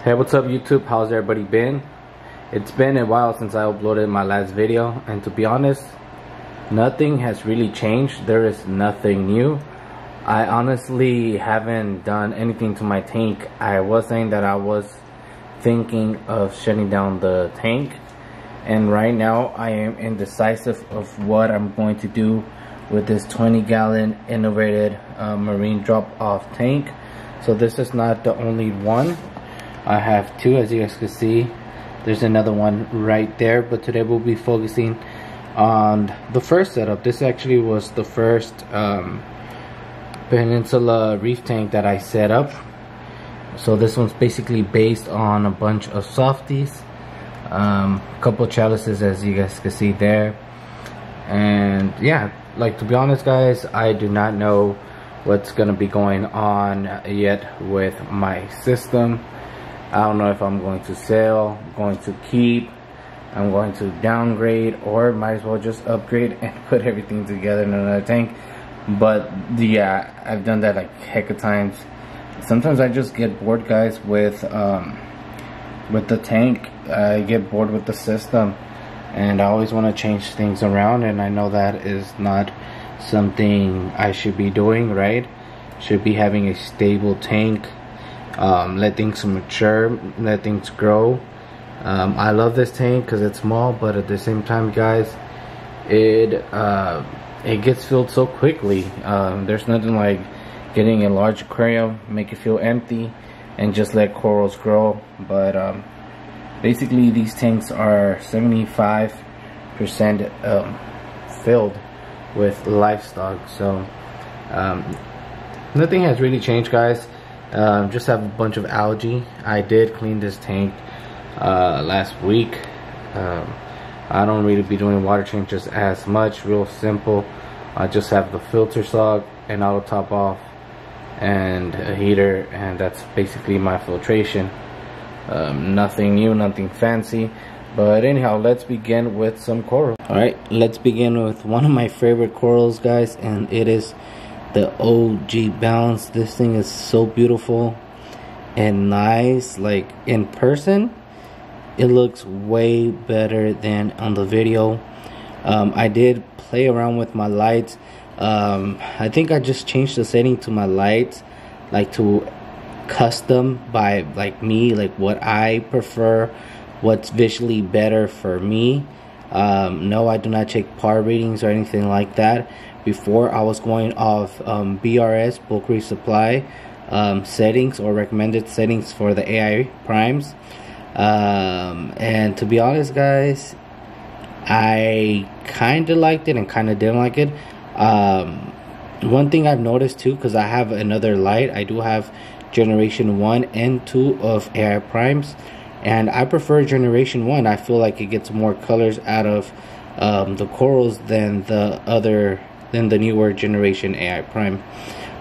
Hey, what's up YouTube? How's everybody been? It's been a while since I uploaded my last video, and to be honest, nothing has really changed. There is nothing new. I honestly haven't done anything to my tank. I was saying that I was thinking of shutting down the tank, and right now I am indecisive of what I'm going to do with this 20-gallon Invader marine drop-off tank. So this is not the only one. I have two, as you guys can see. There's another one right there, but today we'll be focusing on the first setup. This actually was the first Peninsula Reef tank that I set up. So this one's basically based on a bunch of softies, a couple chalices, as you guys can see there. And yeah, like, to be honest guys, I do not know what's gonna be going on yet with my system. I don't know if I'm going to sell, going to keep, I'm going to downgrade, or might as well just upgrade and put everything together in another tank. But yeah, I've done that like heck of times. Sometimes I just get bored guys with the tank. I get bored with the system, and I always want to change things around, and I know that is not something I should be doing, right? Should be having a stable tank. Let things mature, let things grow. I love this tank because it's small, but at the same time guys, it gets filled so quickly. There's nothing like getting a large aquarium, make it feel empty, and just let corals grow. But basically these tanks are 75% filled with livestock. So nothing has really changed guys. Just have a bunch of algae. I did clean this tank last week. I don't really be doing water changes as much, real simple. I just have the filter sock, and auto top off, and a heater, and that's basically my filtration. Nothing new, nothing fancy. But anyhow, let's begin with some coral. Alright, let's begin with one of my favorite corals guys, and it is the OG Bounce. This thing is so beautiful and nice. Like, in person it looks way better than on the video. I did play around with my lights. I think I just changed the setting to my lights, like to custom by like me, like what I prefer, what's visually better for me. No, I do not check par readings or anything like that. Before, I was going off BRS, bulk resupply settings, or recommended settings for the AI primes. And to be honest guys, I kind of liked it and kind of didn't like it. One thing I've noticed too, because I have another light, I do have generation 1 and 2 of AI primes, and I prefer generation 1. I feel like it gets more colors out of the corals than the newer generation AI prime.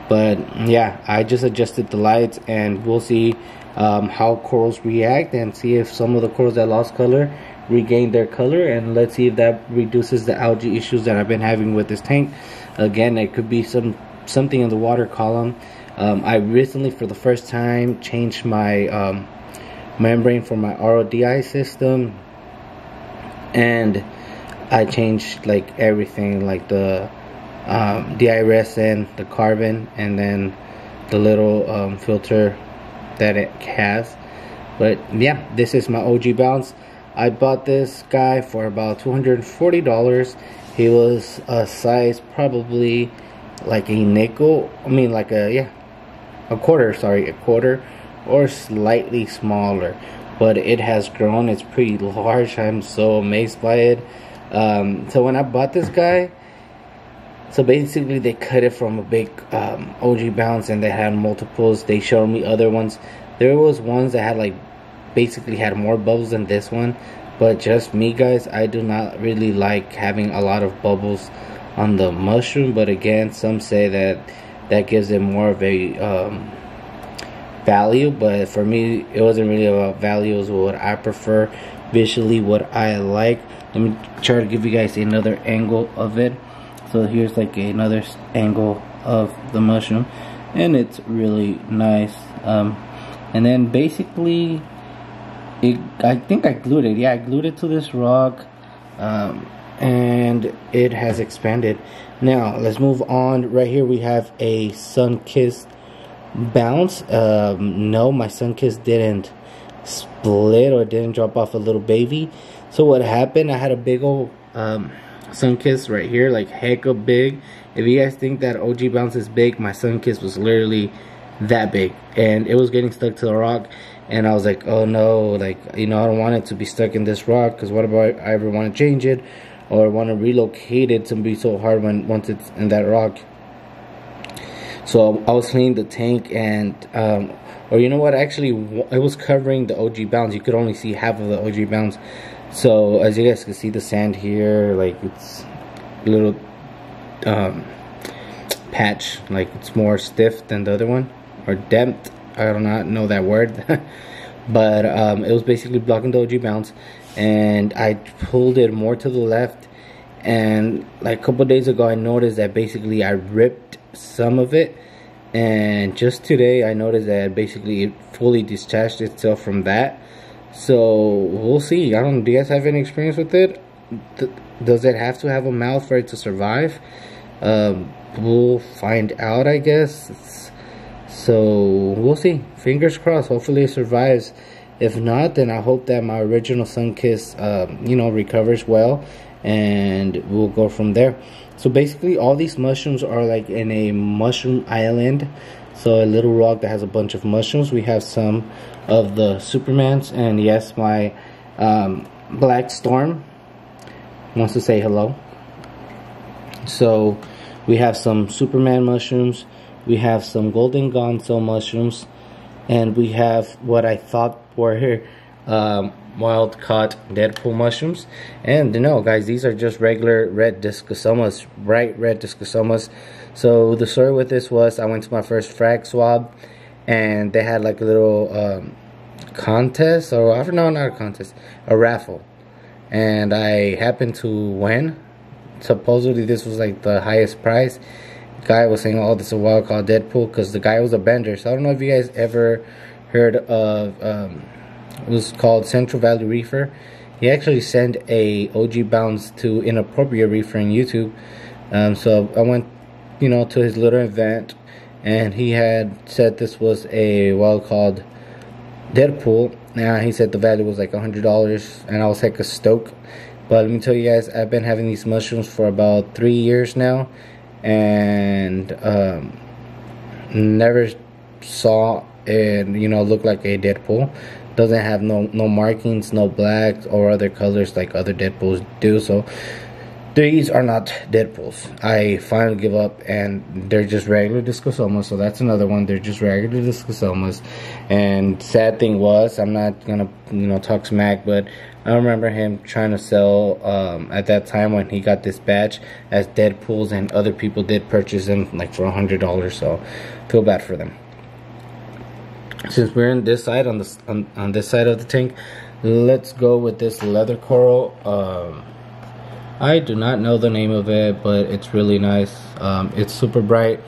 But yeah, I just adjusted the lights, and we'll see how corals react, and see if some of the corals that lost color regain their color, and let's see if that reduces the algae issues that I've been having with this tank. Again, it could be something in the water column. I recently, for the first time, changed my membrane for my RODI system, and I changed like everything, like the DI-resin, the carbon, and then the little filter that it has. But yeah, this is my OG Bounce. I bought this guy for about $240. He was a size probably like a nickel, I mean like a quarter, sorry, a quarter, or slightly smaller. But it has grown, it's pretty large. I'm so amazed by it. So when I bought this guy, so basically they cut it from a big OG Bounce, and they had multiples. They showed me other ones. There was ones that had like basically had more bubbles than this one, but just me guys, I do not really like having a lot of bubbles on the mushroom. But again, some say that gives it more of a value, but for me it wasn't really about value. It was what I prefer visually, what I like. Let me try to give you guys another angle of it. So here's like another angle of the mushroom, and it's really nice. And then basically I think I glued it. Yeah, I glued it to this rock, and it has expanded. Now let's move on. Right here we have a sun-kissed bounce. No, my sun-kissed didn't split or didn't drop off a little baby. So what happened, I had a big old sun-kissed right here, like hecka big. If you guys think that OG bounce is big, my sun-kissed was literally that big, and it was getting stuck to the rock. And I was like, oh no, like, you know, I don't want it to be stuck in this rock, because what about I ever want to change it or want to relocate it to be so hard once it's in that rock. So I was cleaning the tank, and or you know what, actually it was covering the OG bounce. You could only see half of the OG bounce. So as you guys can see, the sand here, like, it's a little patch, like it's more stiff than the other one, or depth. I do not know that word. But it was basically blocking the OG bounce, and I pulled it more to the left. And like a couple days ago, I noticed that basically I ripped some of it, and just today I noticed that basically it fully detached itself from that. So we'll see. I don't know, do you guys have any experience with it? Does it have to have a mouth for it to survive? We'll find out, I guess. So we'll see. Fingers crossed. Hopefully it survives. If not, then I hope that my original sun-kissed you know, recovers well, and we'll go from there. So basically all these mushrooms are like in a mushroom island, so a little rock that has a bunch of mushrooms. We have some of the Supermans, and yes, my Black Storm wants to say hello. So we have some Superman mushrooms, we have some golden gonzo mushrooms, and we have what I thought were wild caught Deadpool mushrooms. And no guys, these are just regular red discosomas, bright red discosomas. So the story with this was, I went to my first frag swab, and they had like a little contest, or I don't know, not a contest, a raffle, and I happened to win. Supposedly this was like the highest prize. Guy was saying, oh, this is a wild caught Deadpool, because the guy was a bender. So I don't know if you guys ever heard of it was called Central Valley Reefer. He actually sent a OG bounce to Inappropriate Reefer on YouTube. So I went, you know, to his little event, and he had said this was a wild caught Deadpool. Now he said the value was like $100, and I was hecka stoked. But let me tell you guys, I've been having these mushrooms for about 3 years now, and never saw it, you know, look like a Deadpool. Doesn't have no markings, no blacks or other colors like other Deadpools do. So these are not Deadpools. I finally give up, and they're just regular discosomas. So that's another one. They're just regular discosomas. And sad thing was, I'm not gonna, you know, talk smack, but I remember him trying to sell at that time when he got this batch as Deadpools, and other people did purchase them like for $100. So feel bad for them. Since we're on this side, on this side of the tank, let's go with this leather coral. I do not know the name of it, but it's really nice. It's super bright.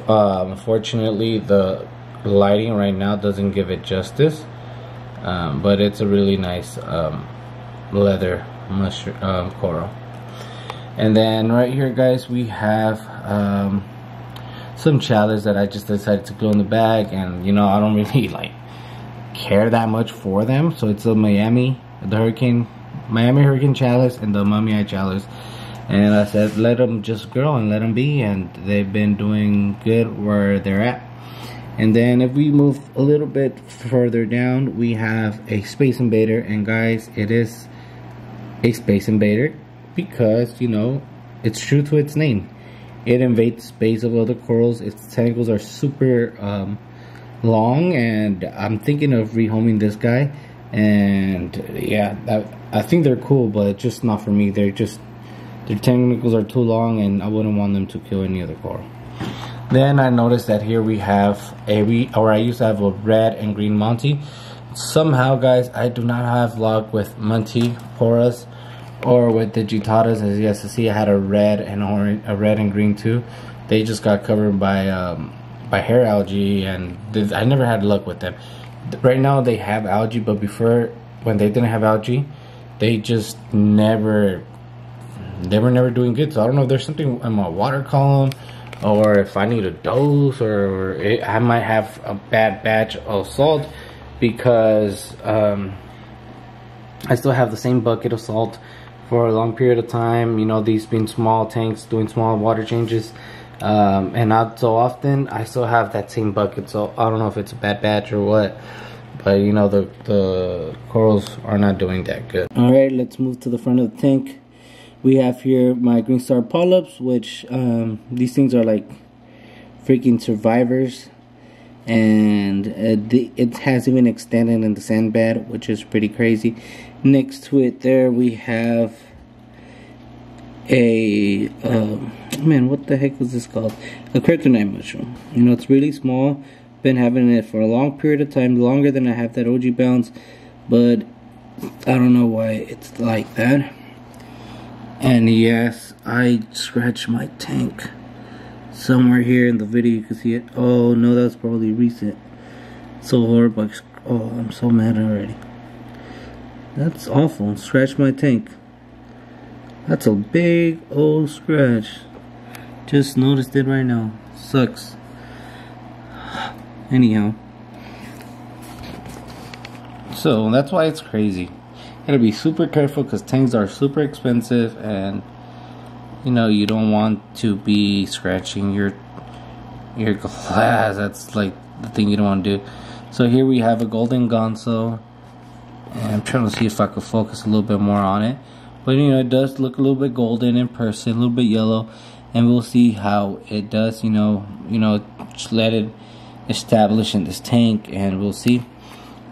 Unfortunately, the lighting right now doesn't give it justice, but it's a really nice leather mushroom coral. And then right here, guys, we have some chalice that I just decided to glue in the bag, and you know, I don't really like care that much for them. So it's a Miami Hurricane chalice and the Mummy Eye chalice, and I said let them just grow and let them be, and they've been doing good where they're at. And then if we move a little bit further down, we have a Space Invader, and guys, it is a Space Invader because, you know, it's true to its name. It invades space of other corals. Its tentacles are super long, and I'm thinking of rehoming this guy. And yeah, I think they're cool, but just not for me. Their tentacles are too long, and I wouldn't want them to kill any other coral. Then I noticed that here we have I used to have a red and green Monty. Somehow, guys, I do not have luck with Monty Poras or with the Digitatas. As you guys can see, I had a red and orange, a red and green too. They just got covered by hair algae, and I never had luck with them. right now they have algae, but before, when they didn't have algae, they just never, they were never doing good. So I don't know if there's something in my water column, or if I need a dose, or I might have a bad batch of salt, because I still have the same bucket of salt for a long period of time. You know, these being small tanks, doing small water changes, and not so often, I still have that same bucket. So I don't know if it's a bad batch or what, but you know, the corals are not doing that good. All right, let's move to the front of the tank. We have here my green star polyps, which these things are like freaking survivors, and it has even extended in the sand bed, which is pretty crazy. Next to it there we have a man, what the heck was this called? A Kryptonite mushroom. You know, it's really small. Been having it for a long period of time, longer than I have that OG bounce, but I don't know why it's like that. And yes, I scratched my tank. Somewhere here in the video you can see it. Oh no, that's probably recent. So horrible. Oh, I'm so mad already. That's awful. Scratch my tank. That's a big old scratch. Just noticed it right now. Sucks. Anyhow. So that's why it's crazy. Gotta be super careful, because tanks are super expensive, and you know, you don't want to be scratching your glass. That's like the thing you don't want to do. So here we have a golden gonzo, and I'm trying to see if I could focus a little bit more on it, but you know, it does look a little bit golden in person, a little bit yellow, and we'll see how it does. You know, just let it establish in this tank, and we'll see.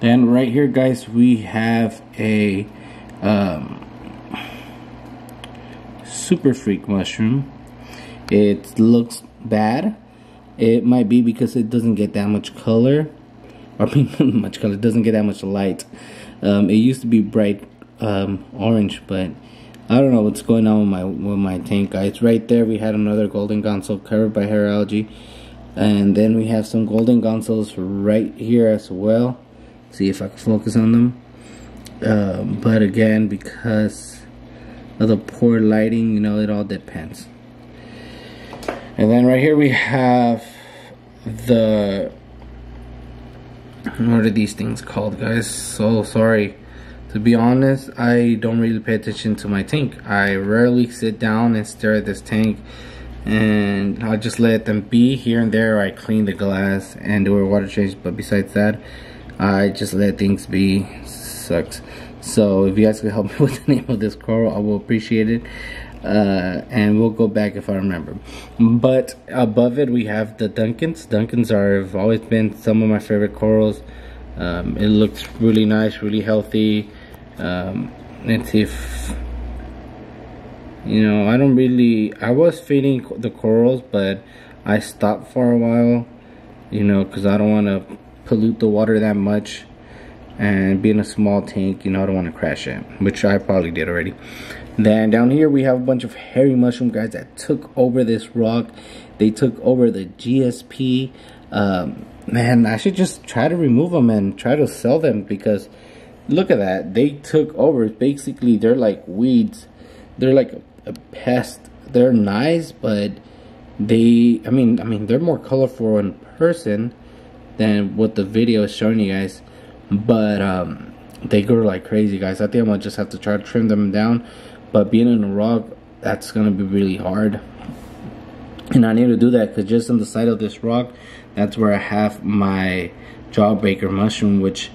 Then right here, guys, we have a super freak mushroom. It looks bad. It might be because it doesn't get that much color, or much color. It doesn't get that much light. It used to be bright orange, but I don't know what's going on with my tank, guys. Right there, we had another golden gonzo covered by hair algae, and then we have some golden gonzos right here as well. See if I can focus on them, but again, because of the poor lighting, you know, it all depends. And then right here we have the, what are these things called, guys? So sorry. To be honest, I don't really pay attention to my tank. I rarely sit down and stare at this tank, and I just let them be. Here and there I clean the glass and do a water change, but besides that, I just let things be. Sucks. So if you guys could help me with the name of this coral, I will appreciate it, and we'll go back if I remember. But above it we have the Duncans. Duncans have always been some of my favorite corals. It looks really nice, really healthy. Let's see if, you know, I was feeding the corals, but I stopped for a while, you know, because I don't want to pollute the water that much, and being a small tank, you know, I don't want to crash it, which I probably did already. Then down here we have a bunch of hairy mushroom guys that took over this rock. They took over the GSP. Man, I should just try to remove them and try to sell them, because look at that, they took over. Basically they're like weeds, they're like a pest. They're nice, but they, I mean they're more colorful in person than what the video is showing you guys, but they grow like crazy, guys. I think I'm gonna just have to try to trim them down, but being in a rock, that's gonna be really hard, and I need to do that because just on the side of this rock, that's where I have my jawbreaker mushroom, which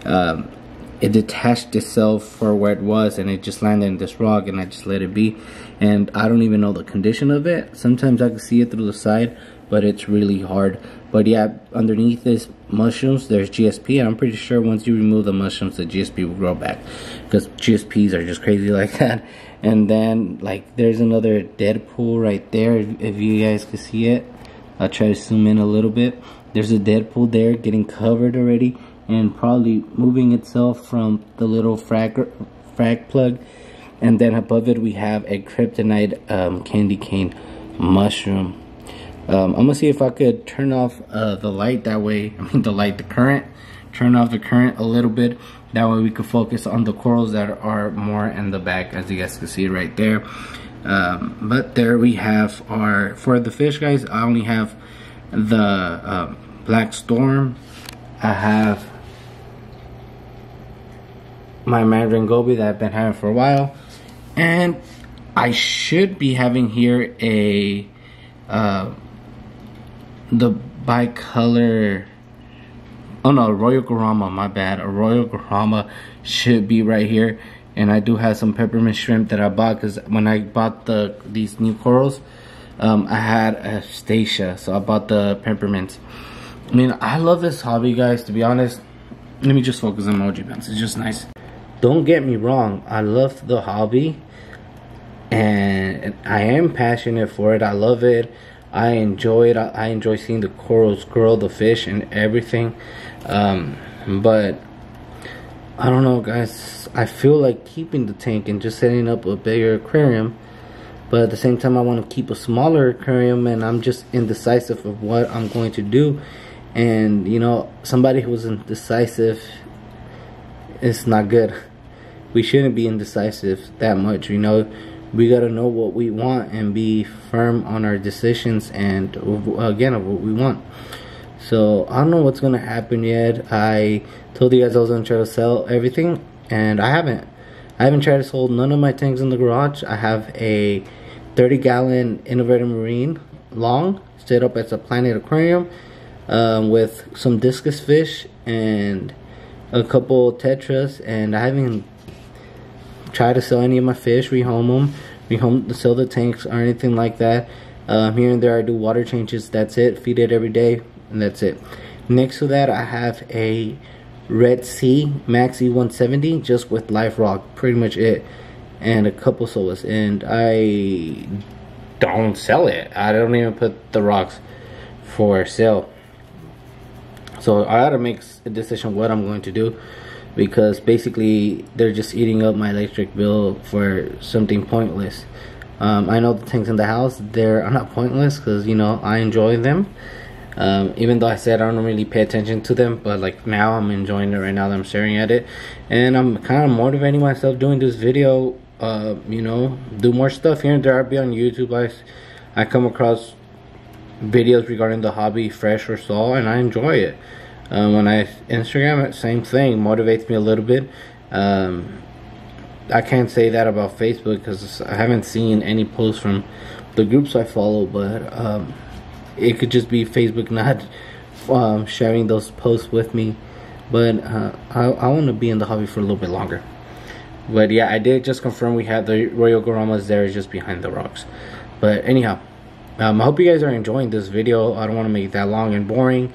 it detached itself for where it was, and it just landed in this rock, and I just let it be. And I don't even know the condition of it. Sometimes I can see it through the side, but it's really hard. But yeah, underneath this mushrooms, there's GSP. I'm pretty sure once you remove the mushrooms, the GSP will grow back, because GSPs are just crazy like that. And then, like, there's another dead pool right there, if you guys can see it. I'll try to zoom in a little bit. There's a dead pool there getting covered already, and probably moving itself from the little frag plug. And then above it we have a Kryptonite candy cane mushroom. I'm gonna see if I could turn off the light, that way, the current, turn off the current a little bit. That way we could focus on the corals that are more in the back, as you guys can see right there. But there we have our, for the fish guys, I only have the Black Storm. I have my Mandarin Goby that I've been having for a while, and I should be having here a the bicolor, oh no, Royal Garama, my bad. A Royal Garama should be right here. And I do have some peppermint shrimp that I bought, because when I bought these new corals, I had a Stacia, so I bought the peppermints. I mean, I love this hobby, guys, to be honest. Let me just focus on emoji bounce. It's just nice. Don't get me wrong, I love the hobby, and I am passionate for it. I love it. I enjoy it. I enjoy seeing the corals grow, the fish, and everything. But I don't know, guys. I feel like keeping the tank and just setting up a bigger aquarium, but at the same time I want to keep a smaller aquarium, and I'm just indecisive of what I'm going to do. And you know, somebody who's indecisive is not good. We shouldn't be indecisive that much, you know. We gotta know what we want and be firm on our decisions, and again, of what we want. So I don't know what's gonna happen yet. I told you guys I was gonna try to sell everything, and I haven't tried to sell none of my tanks in the garage. I have a 30-gallon Invader Marine long set up as a Planet Aquarium, with some discus fish and a couple tetras, and I haven't tried to sell any of my fish, rehome them, sell the tanks or anything like that. Here and there I do water changes, that's it. Feed it every day, and that's it. Next to that I have a red Sea Max E170 just with live rock, pretty much it, and a couple solas, and I don't sell it. I don't even put the rocks for sale. So I gotta make a decision what I'm going to do, because basically they're just eating up my electric bill for something pointless. I know the tanks in the house, they're not pointless, because you know, I enjoy them. Even though I said I don't really pay attention to them, but like now I'm enjoying it right now that I'm staring at it, and I'm kind of motivating myself doing this video. You know, do more stuff here and there. I'll be on YouTube, guys. I come across videos regarding the hobby, fresh or raw, and I enjoy it. When I Instagram it, same thing, motivates me a little bit. I can't say that about Facebook, because I haven't seen any posts from the groups I follow, but it could just be Facebook not sharing those posts with me. But I want to be in the hobby for a little bit longer. But yeah, I did just confirm we have the Royal Garamas there, just behind the rocks. But anyhow, I hope you guys are enjoying this video. I don't want to make it that long and boring.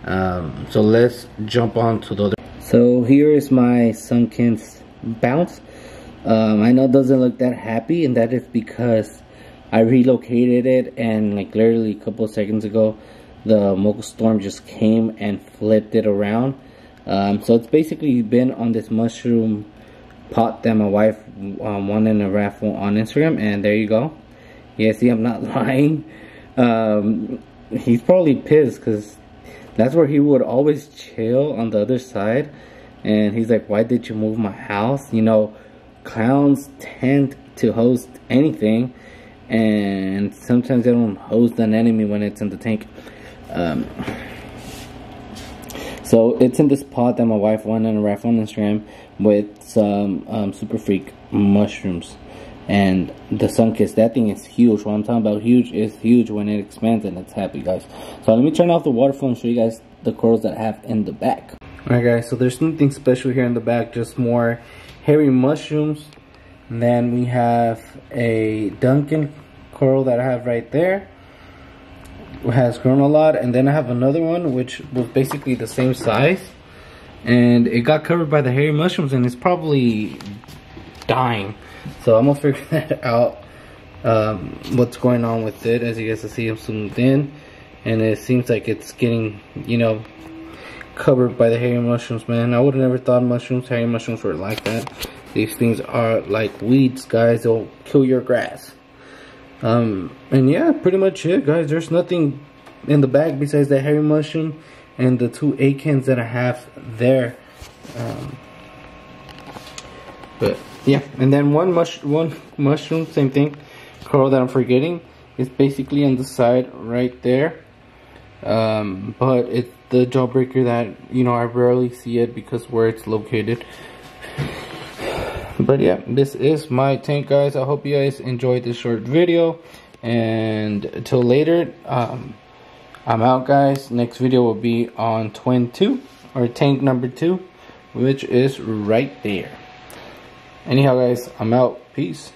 So let's jump on to the other. So here is my sunken bounce. I know it doesn't look that happy, and that is because I relocated it, and like literally a couple of seconds ago the Mocha Storm just came and flipped it around. So it's basically been on this mushroom pot that my wife won in a raffle on Instagram, and there you go. Yeah, see, I'm not lying. He's probably pissed, because that's where he would always chill, on the other side. And he's like, why did you move my house? You know, clowns tend to host anything, and sometimes they don't host an enemy when it's in the tank. So it's in this pot that my wife won in a raffle on Instagram with some super freak mushrooms. And the sun kiss, that thing is huge. What I'm talking about huge is huge when it expands and it's happy, guys. So let me turn off the water flow and show you guys the corals that I have in the back. Alright guys, so there's nothing special here in the back, just more hairy mushrooms. And then we have a Duncan Coral that I have right there. It has grown a lot. And then I have another one which was basically the same size, and it got covered by the hairy mushrooms, and it's probably dying. So I'm gonna figure that out, what's going on with it. As you guys can see, I'm zoomed in, and it seems like it's getting, you know, covered by the hairy mushrooms, man. I would have never thought hairy mushrooms were like that. These things are like weeds, guys. They'll kill your grass. And yeah, pretty much it, guys. There's nothing in the bag besides the hairy mushroom and the 2 acans that I have there. But yeah, and then one mushroom, same thing, coral that I'm forgetting. It's basically on the side right there. But it's the jawbreaker that, you know, I rarely see it because where it's located. But yeah, this is my tank, guys. I hope you guys enjoyed this short video, and until later, I'm out, guys. Next video will be on twin 2, or tank number 2, which is right there. Anyhow, guys, I'm out. Peace.